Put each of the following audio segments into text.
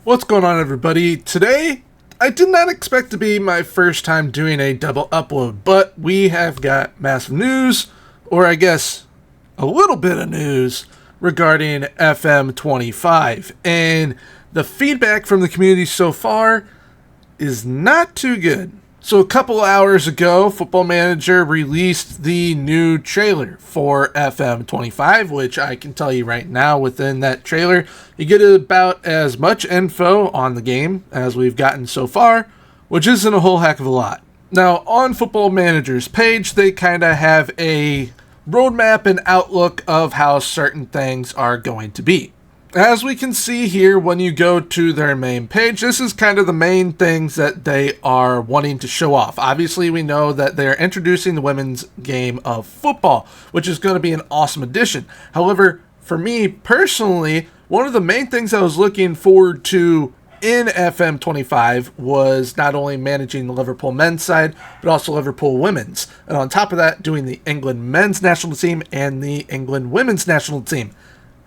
What's going on, everybody? Today, I did not expect to be my first time doing a double upload, but we have got massive news, or I guess a little bit of news regarding FM25, and the feedback from the community so far is not too good. So a couple hours ago, Football Manager released the new trailer for FM25, which I can tell you right now, within that trailer, you get about as much info on the game as we've gotten so far, which isn't a whole heck of a lot. Now, on Football Manager's page, they kind of have a roadmap and outlook of how certain things are going to be. As we can see here, when you go to their main page, this is kind of the main things that they are wanting to show off. Obviously, we know that they're introducing the women's game of football, which is going to be an awesome addition. However, for me personally, one of the main things I was looking forward to in FM25 was not only managing the Liverpool men's side, but also Liverpool women's. And on top of that, doing the England men's national team and the England women's national team.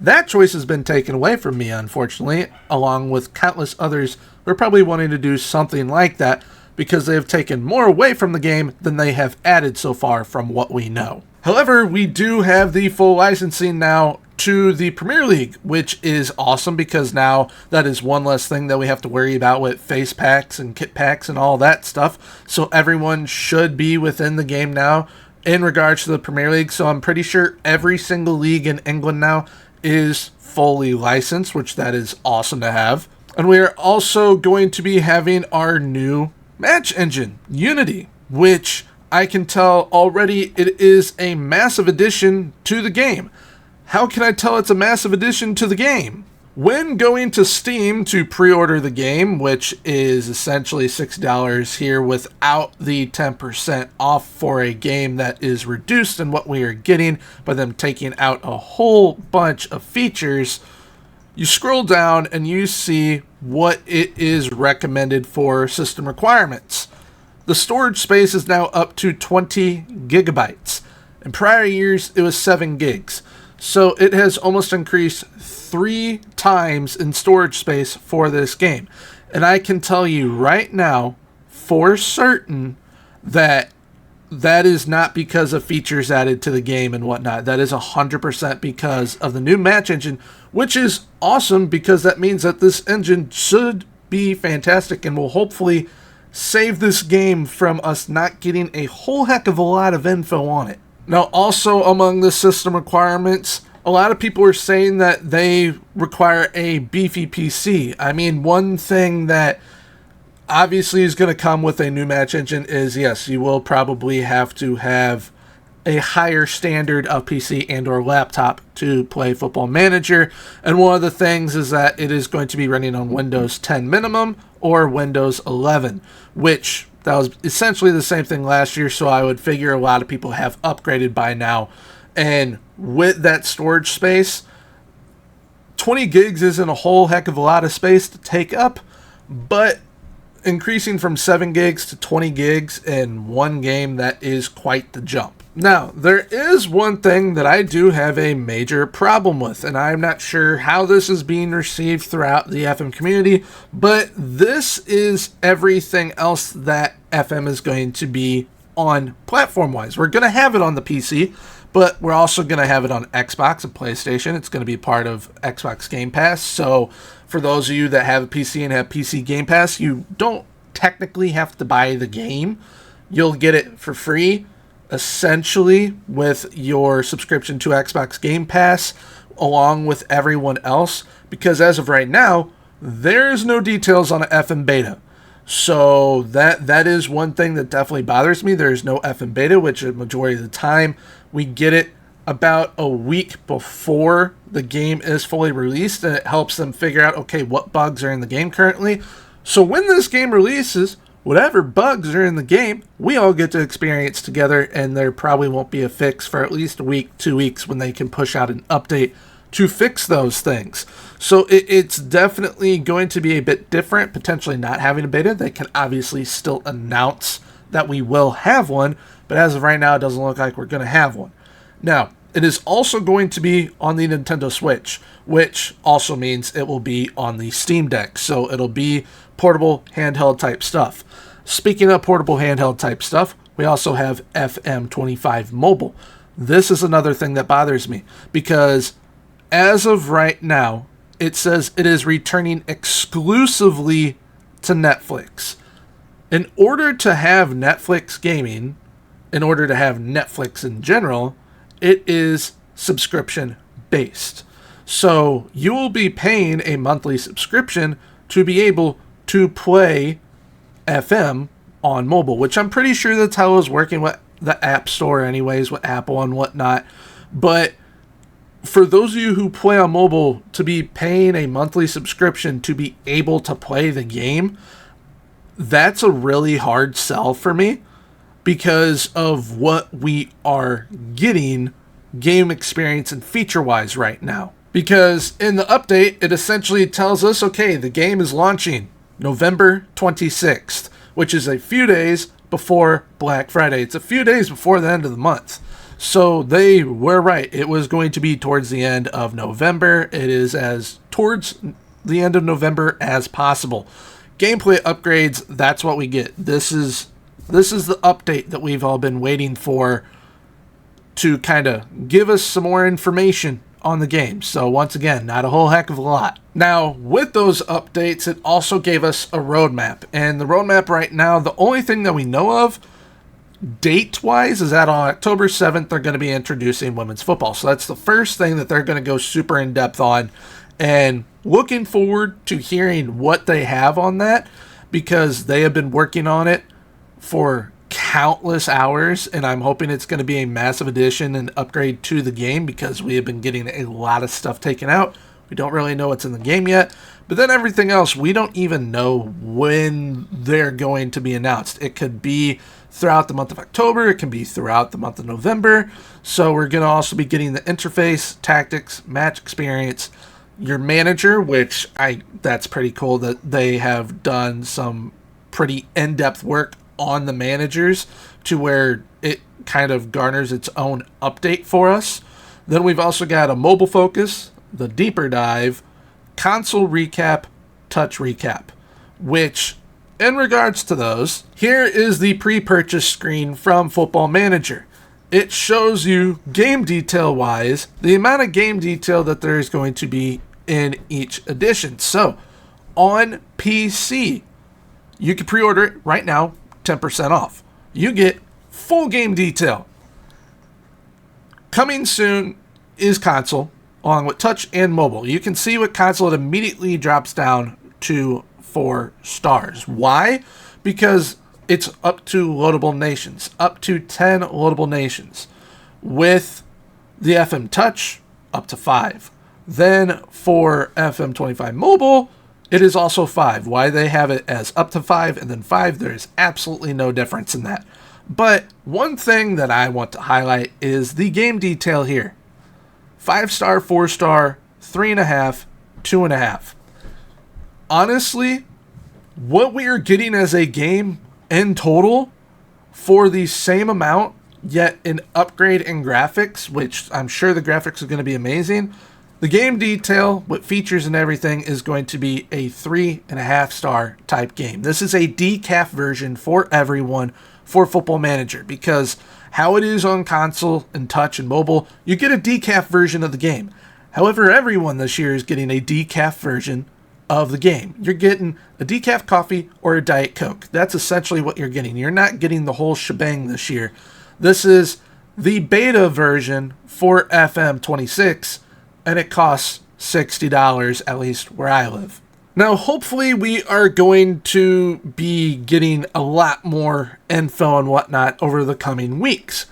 That choice has been taken away from me, unfortunately, along with countless others who are probably wanting to do something like that because they have taken more away from the game than they have added so far from what we know. However, we do have the full licensing now to the Premier League, which is awesome because now that is one less thing that we have to worry about with face packs and kit packs and all that stuff. So everyone should be within the game now in regards to the Premier League. So I'm pretty sure every single league in England now is fully licensed, which that is awesome to have. And we are also going to be having our new match engine, Unity, which I can tell already it is a massive addition to the game. How can I tell it's a massive addition to the game? When going to Steam to pre-order the game, which is essentially $6 here without the 10% off for a game that is reduced in what we are getting by them taking out a whole bunch of features, you scroll down and you see what it is recommended for system requirements. The storage space is now up to 20 gigabytes. In prior years, it was 7 gigs. So it has almost increased 3 times in storage space for this game. And I can tell you right now, for certain, that is not because of features added to the game and whatnot. That is 100% because of the new match engine, which is awesome because that means that this engine should be fantastic and will hopefully save this game from us not getting a whole heck of a lot of info on it. Now, also among the system requirements, a lot of people are saying that they require a beefy PC. I mean, one thing that obviously is going to come with a new match engine is, yes, you will probably have to have a higher standard of PC and or laptop to play Football Manager. And one of the things is that it is going to be running on Windows 10 minimum or Windows 11, which that was essentially the same thing last year, so I would figure a lot of people have upgraded by now. And with that storage space, 20 gigs isn't a whole heck of a lot of space to take up, but increasing from 7 gigs to 20 gigs in one game, that is quite the jump. Now, there is one thing that I do have a major problem with, and I'm not sure how this is being received throughout the FM community, but this is everything else that FM is going to be on platform-wise. We're going to have it on the PC, but we're also going to have it on Xbox and PlayStation. It's going to be part of Xbox Game Pass, so for those of you that have a PC and have PC Game Pass, you don't technically have to buy the game. You'll get it for free, essentially, with your subscription to Xbox Game Pass, along with everyone else, because as of right now, there's no details on an FM beta. So that is one thing that definitely bothers me. There's no FM beta, which a majority of the time we get it about a week before the game is fully released, and it helps them figure out, okay, what bugs are in the game currently. So when this game releases, whatever bugs are in the game, we all get to experience together, and there probably won't be a fix for at least a week, 2 weeks, when they can push out an update to fix those things. So it's definitely going to be a bit different, potentially not having a beta. They can obviously still announce that we will have one, but as of right now, it doesn't look like we're going to have one. Now, It is also going to be on the Nintendo Switch, which also means it will be on the Steam Deck. So it'll be portable handheld type stuff. Speaking of portable handheld type stuff, we also have FM25 mobile. This is another thing that bothers me because as of right now, it says it is returning exclusively to Netflix. In order to have Netflix gaming, in order to have Netflix in general, it is subscription based. So you will be paying a monthly subscription to be able to play FM on mobile, which I'm pretty sure that's how it was working with the App Store anyways, with Apple and whatnot. But for those of you who play on mobile, to be paying a monthly subscription to be able to play the game, that's a really hard sell for me because of what we are getting game experience and feature-wise right now. Because in the update, it essentially tells us, okay, the game is launching November 26th, which is a few days before Black Friday. It's a few days before the end of the month. So they were right. It was going to be towards the end of November. It is as towards the end of November as possible. Gameplay upgrades, that's what we get. This is the update that we've all been waiting for to kind of give us some more information on the game. So once again, not a whole heck of a lot. Now, with those updates, it also gave us a roadmap. And the roadmap right now, the only thing that we know of date-wise is that on October 7th, they're going to be introducing women's football. So that's the first thing that they're going to go super in-depth on. And looking forward to hearing what they have on that because they have been working on it for countless hours, and I'm hoping it's going to be a massive addition and upgrade to the game because we have been getting a lot of stuff taken out. We don't really know what's in the game yet, but then everything else, we don't even know when they're going to be announced. It could be throughout the month of October, it can be throughout the month of November, so we're going to also be getting the interface, tactics, match experience, your manager, which that's pretty cool that they have done some pretty in-depth work on the managers to where it kind of garners its own update for us. Then we've also got a mobile focus, the deeper dive, console recap, touch recap, which in regards to those, here is the pre-purchase screen from Football Manager. It shows you game detail wise the amount of game detail that there is going to be in each edition. So on PC, you can pre-order it right now, 10% off. You get full game detail. Coming soon is console, along with touch and mobile. You can see with console, it immediately drops down to 4 stars. Why? Because it's up to loadable nations, up to 10 loadable nations. With the FM Touch, up to 5. Then for FM25 mobile, it is also 5. Why they have it as up to 5 and then 5, there is absolutely no difference in that. But one thing that I want to highlight is the game detail here. 5-star, 4-star, 3.5, 2.5. Honestly, what we are getting as a game in total for the same amount, yet an upgrade in graphics, which I'm sure the graphics are going to be amazing. The game detail with features and everything is going to be a 3.5-star type game. This is a decaf version for everyone for Football Manager because how it is on console and touch and mobile, you get a decaf version of the game. However, everyone this year is getting a decaf version of the game. You're getting a decaf coffee or a Diet Coke. That's essentially what you're getting. You're not getting the whole shebang this year. This is the beta version for FM26, and it costs $60, at least where I live. Now, hopefully we are going to be getting a lot more info and whatnot over the coming weeks.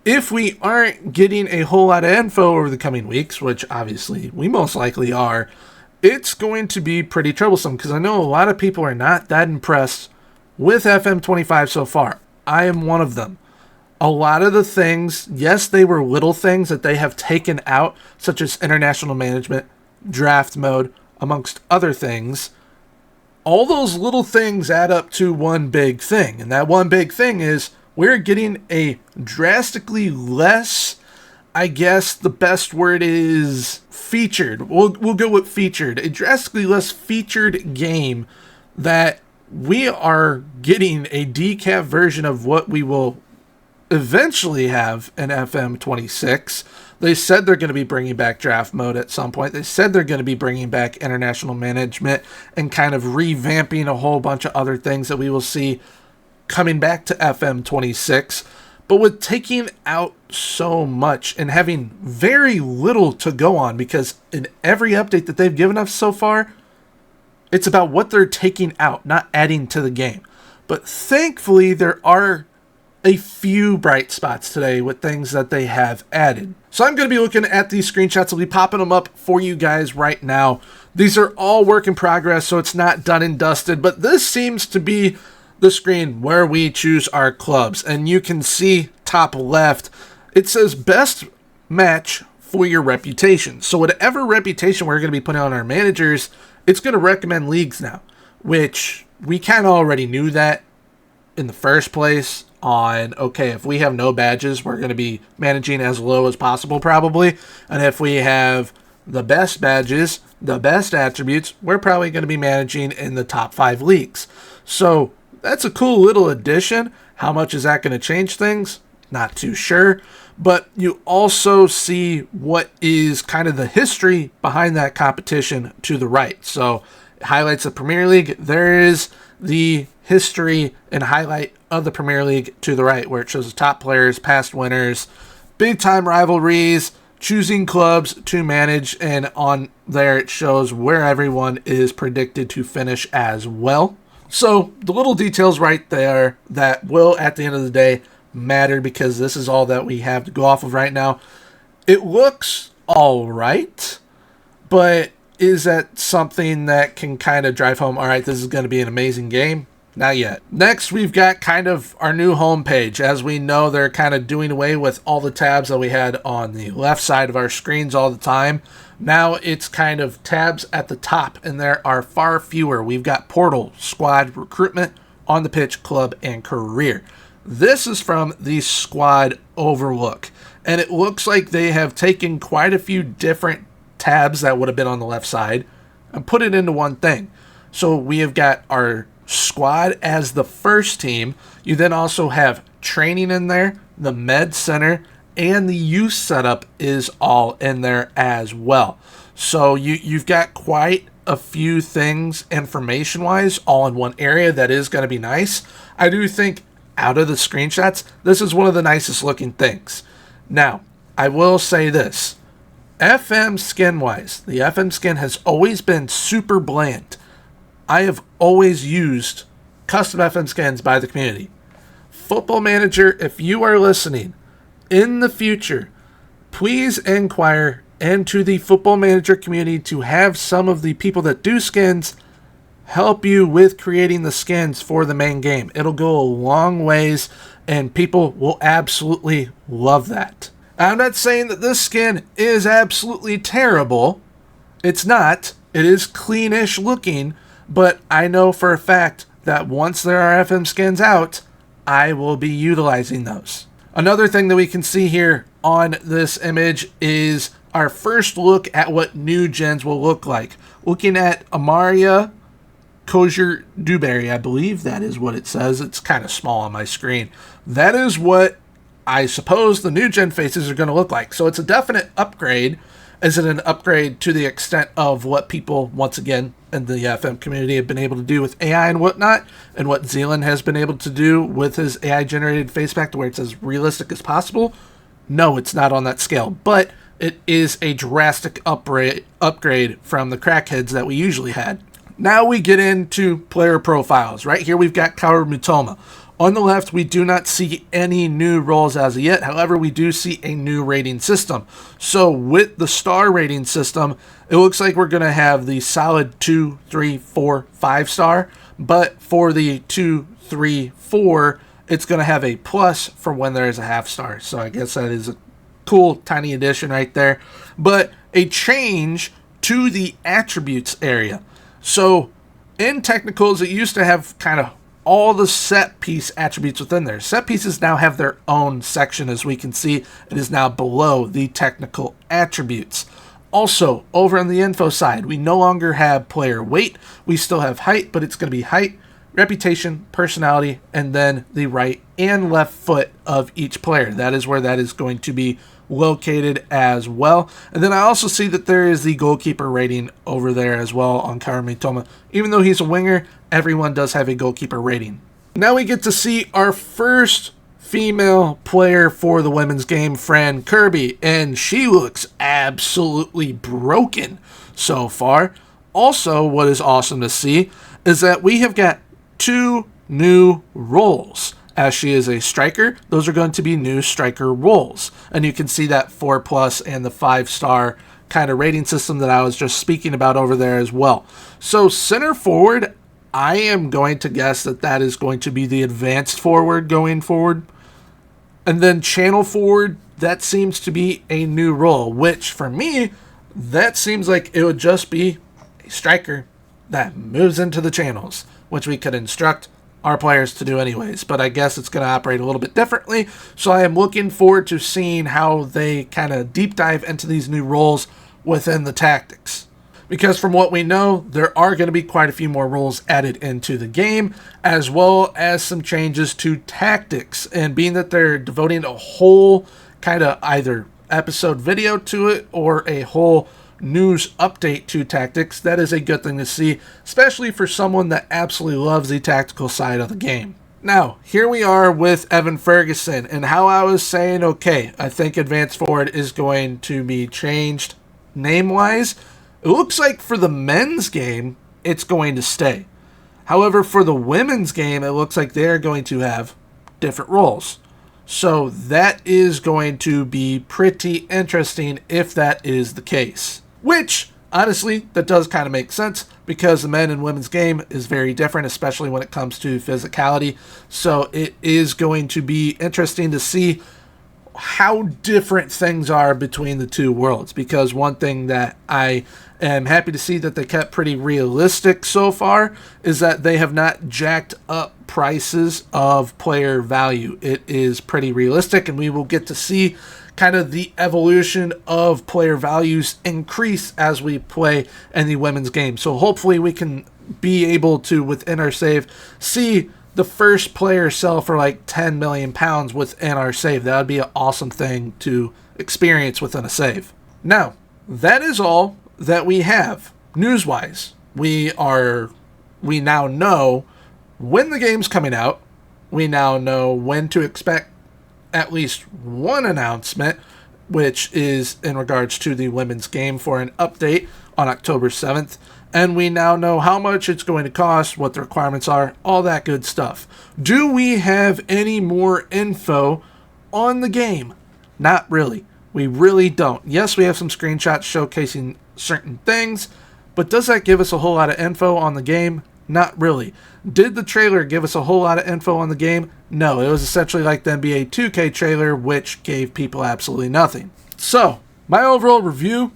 If we aren't getting a whole lot of info over the coming weeks, which obviously we most likely are, it's going to be pretty troublesome because I know a lot of people are not that impressed with FM25 so far. I am one of them. A lot of the things, yes, they were little things that they have taken out, such as international management, draft mode, amongst other things. All those little things add up to one big thing. And that one big thing is we're getting a drastically less I guess the best word is featured. We'll go with featured. A drastically less featured game that we are getting a decaf version of what we will eventually have in FM26. They said they're going to be bringing back draft mode at some point. They said they're going to be bringing back international management and kind of revamping a whole bunch of other things that we will see coming back to FM26. But with taking out so much and having very little to go on, because in every update that they've given us so far, it's about what they're taking out, not adding to the game. But thankfully, there are a few bright spots today with things that they have added. So I'm going to be looking at these screenshots. I'll be popping them up for you guys right now. These are all work in progress, so it's not done and dusted. But this seems to be the screen where we choose our clubs. And you can see top left, it says best match for your reputation. So whatever reputation we're going to be putting on our managers, it's going to recommend leagues now, which we kind of already knew that in the first place on, okay, if we have no badges, we're going to be managing as low as possible probably. And if we have the best badges, the best attributes, we're probably going to be managing in the top 5 leagues. So that's a cool little addition. How much is that going to change things? Not too sure. But you also see what is kind of the history behind that competition to the right. So it highlights the Premier League. There is the history and highlight of the Premier League to the right, where it shows the top players, past winners, big time rivalries, choosing clubs to manage, and on there it shows where everyone is predicted to finish as well. So the little details right there that will, at the end of the day, matter, because this is all that we have to go off of right now. It looks all right, but is that something that can kind of drive home, all right, this is going to be an amazing game? Not yet. Next, we've got kind of our new homepage. As we know, they're kind of doing away with all the tabs that we had on the left side of our screens all the time. Now it's kind of tabs at the top, and there are far fewer. We've got portal, squad, recruitment, on the pitch, club, and career. This is from the squad overlook, and it looks like they have taken quite a few different tabs that would have been on the left side and put it into one thing. So we have got our squad as the first team. You then also have training in there, the med center, and the youth setup is all in there as well. So you've got quite a few things information-wise all in one area that is going to be nice. I do think out of the screenshots, this is one of the nicest looking things. Now, I will say this. FM skin-wise, the FM skin has always been super bland. I have always used custom FM skins by the community. Football Manager, if you are listening, in the future, please inquire into the Football Manager community to have some of the people that do skins help you with creating the skins for the main game. It'll go a long ways, and people will absolutely love that. I'm not saying that this skin is absolutely terrible. It's not. It is cleanish looking, but I know for a fact that once there are FM skins out, I will be utilizing those. Another thing that we can see here on this image is our first look at what new gens will look like. Looking at Amaria Kosher Dewberry, I believe that is what it says. It's kind of small on my screen. That is what I suppose the new gen faces are going to look like. So it's a definite upgrade. Is it an upgrade to the extent of what people, once again, in the FM community have been able to do with AI and whatnot, and what Zealand has been able to do with his AI-generated face pack to where it's as realistic as possible? No, it's not on that scale, but it is a drastic upgrade from the crackheads that we usually had. Now we get into player profiles. Right here we've got Kaoru Mitoma. On the left, we do not see any new roles as of yet. However, we do see a new rating system. So with the star rating system, it looks like we're going to have the solid 2, 3, 4, 5 star. But for the 2, 3, 4, it's going to have a plus for when there is a half star. So I guess that is a cool tiny addition right there. But a change to the attributes area. So in technicals, it used to have kind of all the set piece attributes within there. Set pieces now have their own section. As we can see, it is now below the technical attributes. Also, over on the info side, we no longer have player weight. We still have height, but it's going to be height, reputation, personality, and then the right and left foot of each player. That is where that is going to be located as well. And then I also see that there is the goalkeeper rating over there as well on Kaoru Mitoma. Even though he's a winger, everyone does have a goalkeeper rating. Now we get to see our first female player for the women's game, Fran Kirby, and she looks absolutely broken so far. Also, what is awesome to see is that we have got 2 new roles. As she is a striker, those are going to be new striker roles. And you can see that 4+ and the 5-star kind of rating system that I was just speaking about over there as well. So center forward, I am going to guess that that is going to be the advanced forward going forward. And then channel forward, that seems to be a new role, which for me, that seems like it would just be a striker that moves into the channels, which we could instruct our players to do anyways, but I guess it's going to operate a little bit differently. So I am looking forward to seeing how they kind of deep dive into these new roles within the tactics. Because from what we know, there are going to be quite a few more roles added into the game, as well as some changes to tactics. And being that they're devoting a whole kind of either episode video to it or a whole news update to tactics, that is a good thing to see, especially for someone that absolutely loves the tactical side of the game. Now, here we are with Evan Ferguson, and how I was saying, okay, I think advanced forward is going to be changed name-wise. It looks like for the men's game, it's going to stay. However, for the women's game, it looks like they're going to have different roles. So that is going to be pretty interesting if that is the case. Which, honestly, that does kind of make sense because the men and women's game is very different, especially when it comes to physicality. So it is going to be interesting to see how different things are between the two worlds. Because one thing that I am happy to see that they kept pretty realistic so far is that they have not jacked up prices of player value. It is pretty realistic, and we will get to see kind of the evolution of player values increase as we play in the women's game. So hopefully we can be able to, within our save, see the first player sell for like 10 million pounds within our save. That would be an awesome thing to experience within a save. Now, that is all that we have news-wise. We now know when the game's coming out. We now know when to expect at least one announcement, which is in regards to the women's game for an update on October 7th. And we now know how much it's going to cost, what the requirements are, all that good stuff. Do we have any more info on the game? Not really. We really don't. Yes, we have some screenshots showcasing certain things, but does that give us a whole lot of info on the game? Not really. Did the trailer give us a whole lot of info on the game? No, it was essentially like the NBA 2K trailer, which gave people absolutely nothing. So, my overall review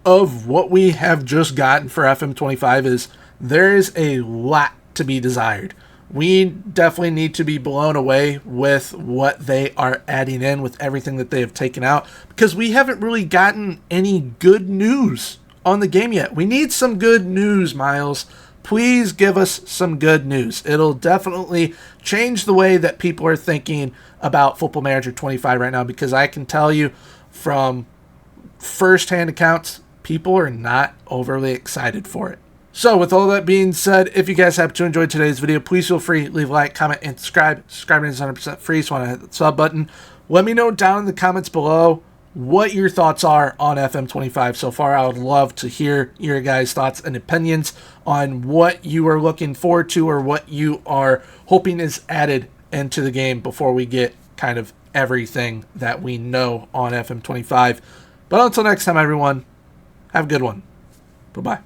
of what we have just gotten for FM25 is there is a lot to be desired. We definitely need to be blown away with what they are adding in with everything that they have taken out, because we haven't really gotten any good news on the game yet. We need some good news, Miles. Please give us some good news. It'll definitely change the way that people are thinking about Football Manager 25 right now, because I can tell you from first-hand accounts, people are not overly excited for it. So with all that being said, if you guys happen to enjoy today's video, please feel free to leave a like, comment, and subscribe. Subscribing is 100% free, so want to hit the sub button. Let me know down in the comments below what your thoughts are on FM25 so far. I would love to hear your guys' thoughts and opinions on what you are looking forward to or what you are hoping is added into the game before we get kind of everything that we know on FM25. But until next time, everyone, have a good one. Bye-bye.